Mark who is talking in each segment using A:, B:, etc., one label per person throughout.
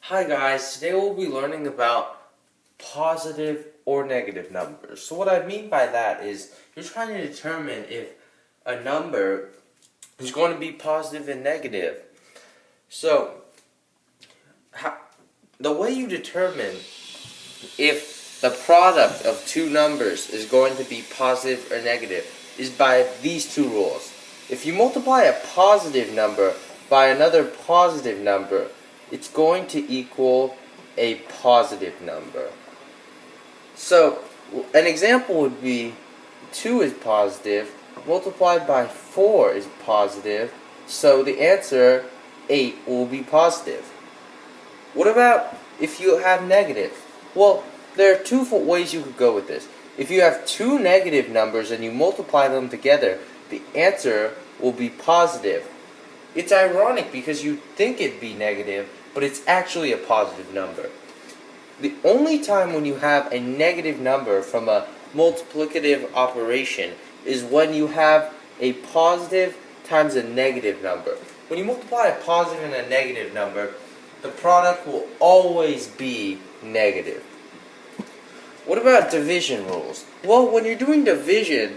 A: Hi guys, today we'll be learning about positive or negative numbers. So what I mean by that is you're trying to determine if a number is going to be positive and negative. So the way you determine if the product of two numbers is going to be positive or negative is by these two rules. If you multiply a positive number by another positive number, it's going to equal a positive number. So, an example would be 2 is positive, multiplied by 4 is positive, so the answer 8 will be positive. What about if you have negative? Well, there are two ways you could go with this. If you have two negative numbers and you multiply them together, the answer will be positive. It's ironic because you think it'd be negative, but it's actually a positive number. The only time when you have a negative number from a multiplicative operation is when you have a positive times a negative number. When you multiply a positive and a negative number, the product will always be negative. What about division rules? Well, when you're doing division,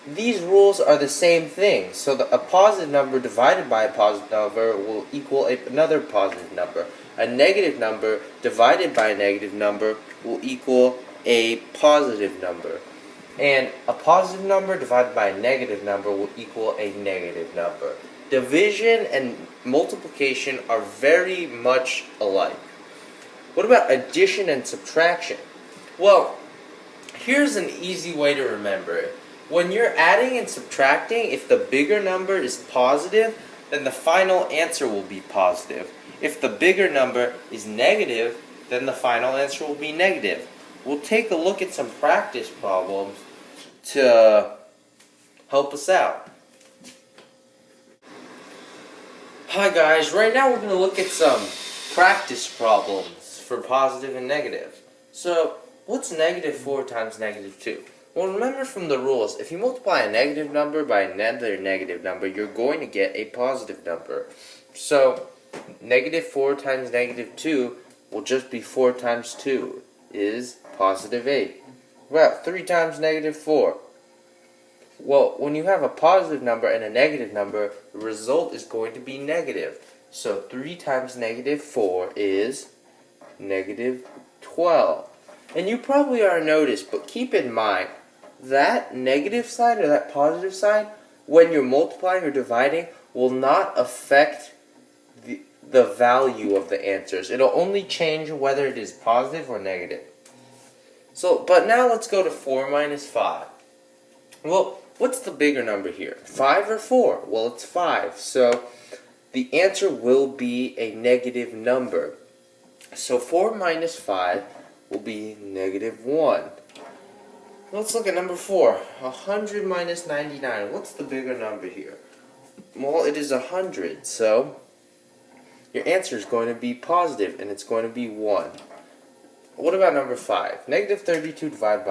A: these rules are the same thing. So a positive number divided by a positive number will equal another positive number. A negative number divided by a negative number will equal a positive number. And a positive number divided by a negative number will equal a negative number. Division and multiplication are very much alike. What about addition and subtraction? Well, here's an easy way to remember it. When you're adding and subtracting, if the bigger number is positive, then the final answer will be positive. If the bigger number is negative, then the final answer will be negative. We'll take a look at some practice problems to help us out. Hi guys, right now we're going to look at some practice problems for positive and negative. So, what's negative 4 times negative 2? Well, remember from the rules, if you multiply a negative number by another negative number, you're going to get a positive number. So, negative 4 times negative 2 will just be 4 times 2 is positive 8. Well, 3 times negative 4. Well, when you have a positive number and a negative number, the result is going to be negative. So 3 times negative 4 is negative 12. And you probably already noticed, but keep in mind, that negative sign or that positive sign, when you're multiplying or dividing, will not affect the value of the answers. It'll only change whether it is positive or negative. So, but now let's go to 4 minus 5. Well, what's the bigger number here? 5 or 4? Well, it's 5. So, the answer will be a negative number. So, 4 minus 5 will be negative 1. Let's look at number 4. 100 minus 99. What's the bigger number here? Well, it is 100. So, your answer is going to be positive, and it's going to be 1. What about number 5? Negative 32 divided by